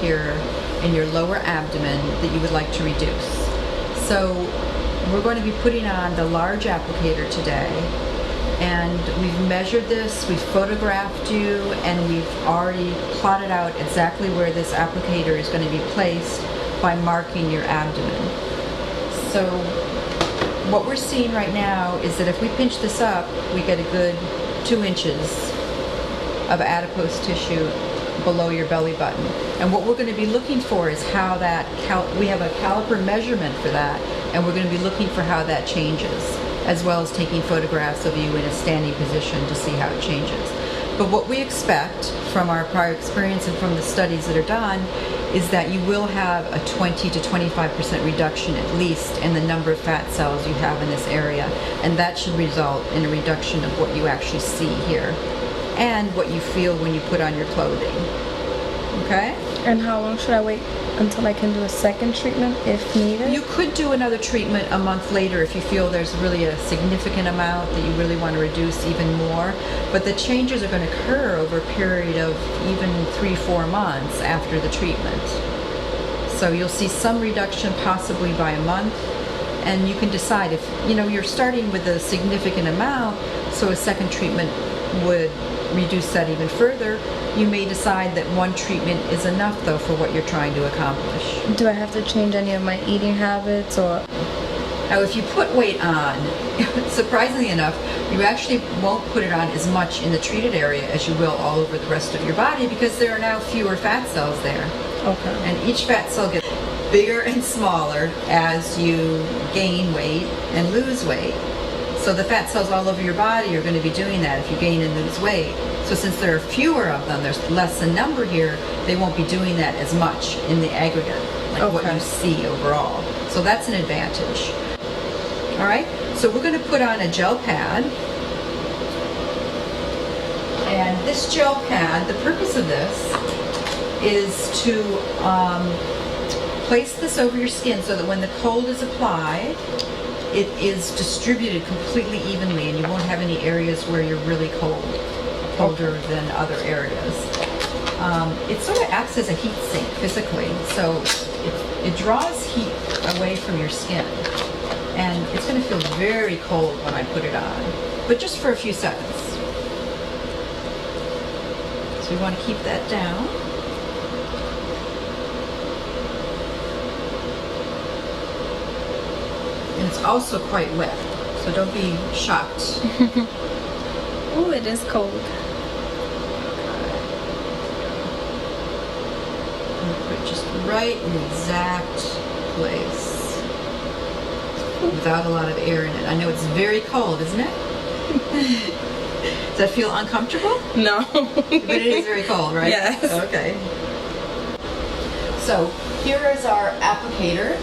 here in your lower abdomen that you would like to reduce. So we're going to be putting on the large applicator today, and we've measured this, we've photographed you, and we've already plotted out exactly where this applicator is going to be placed by marking your abdomen. So what we're seeing right now is that if we pinch this up, we get a good 2 inches of adipose tissue below your belly button. And what we're going to be looking for is how that, we have a caliper measurement for that, and we're going to be looking for how that changes, as well as taking photographs of you in a standing position to see how it changes. But what we expect from our prior experience and from the studies that are done is that you will have a 20 to 25% reduction at least in the number of fat cells you have in this area, and that should result in a reduction of what you actually see here and what you feel when you put on your clothing. Okay? And how long should I wait until I can do a second treatment if needed? You could do another treatment a month later if you feel there's really a significant amount that you really want to reduce even more. But the changes are going to occur over a period of even 3-4 months after the treatment. So you'll see some reduction possibly by a month, and you can decide if, you're starting with a significant amount, so a second treatment would reduce that even further. You may decide that one treatment is enough, though, for what you're trying to accomplish. Do I have to change any of my eating habits, or? Now, if you put weight on, surprisingly enough, you actually won't put it on as much in the treated area as you will all over the rest of your body, because there are now fewer fat cells there. Okay. And each fat cell gets bigger and smaller as you gain weight and lose weight. So the fat cells all over your body are going to be doing that if you gain and lose weight. So since there are fewer of them, there's less in number here, they won't be doing that as much in the aggregate, like what you see overall. So that's an advantage. All right, so we're going to put on a gel pad. And this gel pad, the purpose of this is to place this over your skin so that when the cold is applied, it is distributed completely evenly, and you won't have any areas where you're really colder than other areas. It sort of acts as a heat sink physically, so it draws heat away from your skin, and it's going to feel very cold when I put it on, but just for a few seconds. So we want to keep that down. And it's also quite wet, so don't be shocked. Oh, it is cold. And put it just right in the exact place, without a lot of air in it. I know it's very cold, isn't it? Does that feel uncomfortable? No. But it is very cold, right? Yes. Okay. So here is our applicator.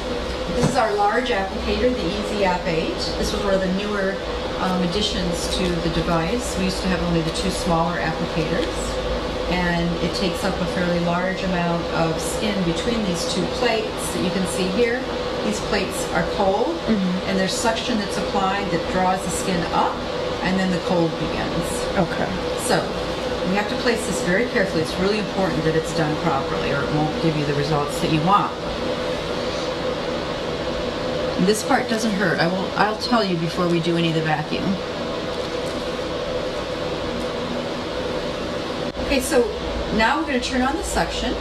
This is our large applicator, the Easy App 8. This was one of the newer additions to the device. We used to have only the 2 smaller applicators, and it takes up a fairly large amount of skin between these 2 plates that you can see here. These plates are cold, and there's suction that's applied that draws the skin up, and then the cold begins. Okay. So we have to place this very carefully. It's really important that it's done properly, or it won't give you the results that you want. This part doesn't hurt. I'll tell you before we do any of the vacuum. Okay, so now we're going to turn on the suction.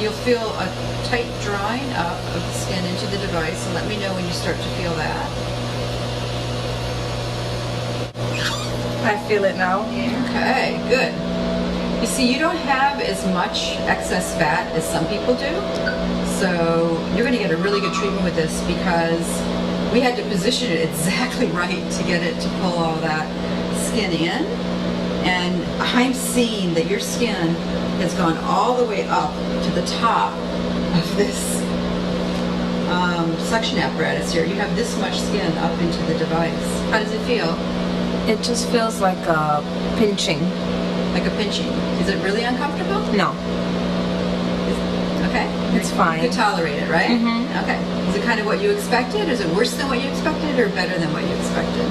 You'll feel a tight drawing up of the skin into the device, and let me know when you start to feel that. I feel it now. Okay, good. You see, you don't have as much excess fat as some people do. So you're going to get a really good treatment with this, because we had to position it exactly right to get it to pull all that skin in. And I'm seeing that your skin has gone all the way up to the top of this suction apparatus here. You have this much skin up into the device. How does it feel? It just feels like a pinching. Like a pinching. Is it really uncomfortable? No. Okay. It's fine. You can tolerate it, right? Mm-hmm. Okay. Is it kind of what you expected? Is it worse than what you expected, or better than what you expected?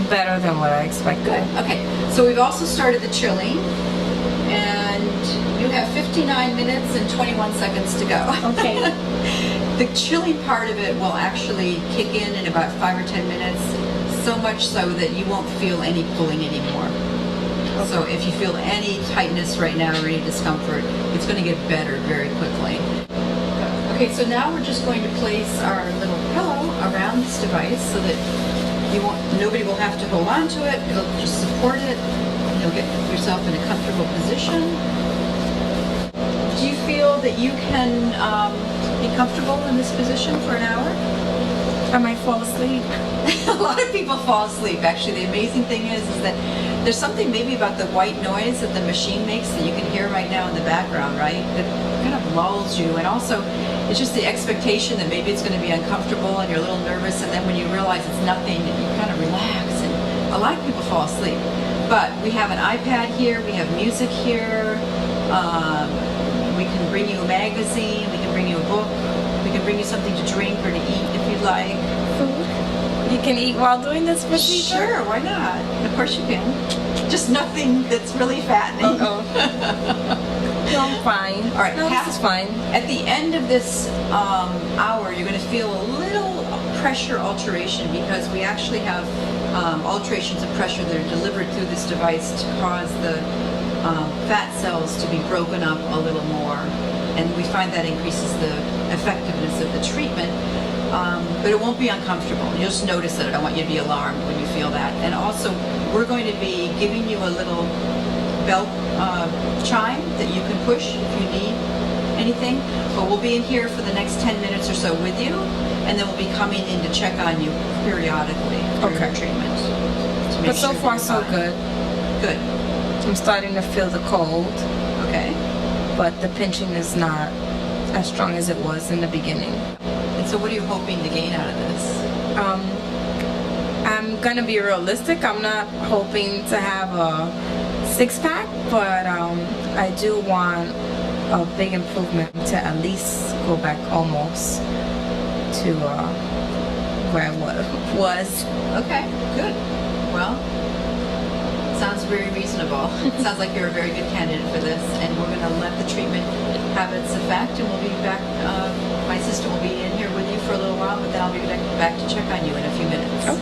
Better than what I expected. Good. Okay. So we've also started the chilling, and you have 59 minutes and 21 seconds to go. Okay. The chilling part of it will actually kick in about 5 or 10 minutes, so much so that you won't feel any pulling anymore. Okay. So if you feel any tightness right now or any discomfort, it's going to get better very quickly. Okay, so now we're just going to place our little pillow around this device so that nobody will have to hold on to it. It'll just support it. You'll get yourself in a comfortable position. Do you feel that you can be comfortable in this position for an hour? I might fall asleep. A lot of people fall asleep. Actually, the amazing thing is that there's something maybe about the white noise that the machine makes that you can hear right now in the background, right? That kind of lulls you. And also, it's just the expectation that maybe it's going to be uncomfortable and you're a little nervous, and then when you realize it's nothing, you kind of relax. And a lot of people fall asleep. But we have an iPad here, we have music here, we can bring you a magazine, we can bring you a book, we can bring you something to drink or to eat if you'd like. Food? You can eat while doing this procedure? Sure, why not? Of course you can. Just nothing that's really fattening. Uh-oh. No, I'm fine. All right, no, this is fine. At the end of this hour, you're going to feel a little pressure alteration because we actually have alterations of pressure that are delivered through this device to cause the fat cells to be broken up a little more. And we find that increases the effectiveness of the treatment. But it won't be uncomfortable. You'll just notice it. I don't want you to be alarmed when you feel that. And also, we're going to be giving you a little bell chime that you can push if you need anything. But we'll be in here for the next 10 minutes or so with you, and then we'll be coming in to check on you periodically through your treatment. But so far, so good. Good. I'm starting to feel the cold. Okay. But the pinching is not as strong as it was in the beginning. And so what are you hoping to gain out of this? I'm gonna be realistic. I'm not hoping to have a six-pack, but I do want a big improvement to at least go back almost to where I was. Okay, good. Well, sounds very reasonable. Sounds like you're a very good candidate for this, and we're going to let the treatment have its effect, and we'll be back. My assistant will be in here with you for a little while, but then I'll be back to check on you in a few minutes.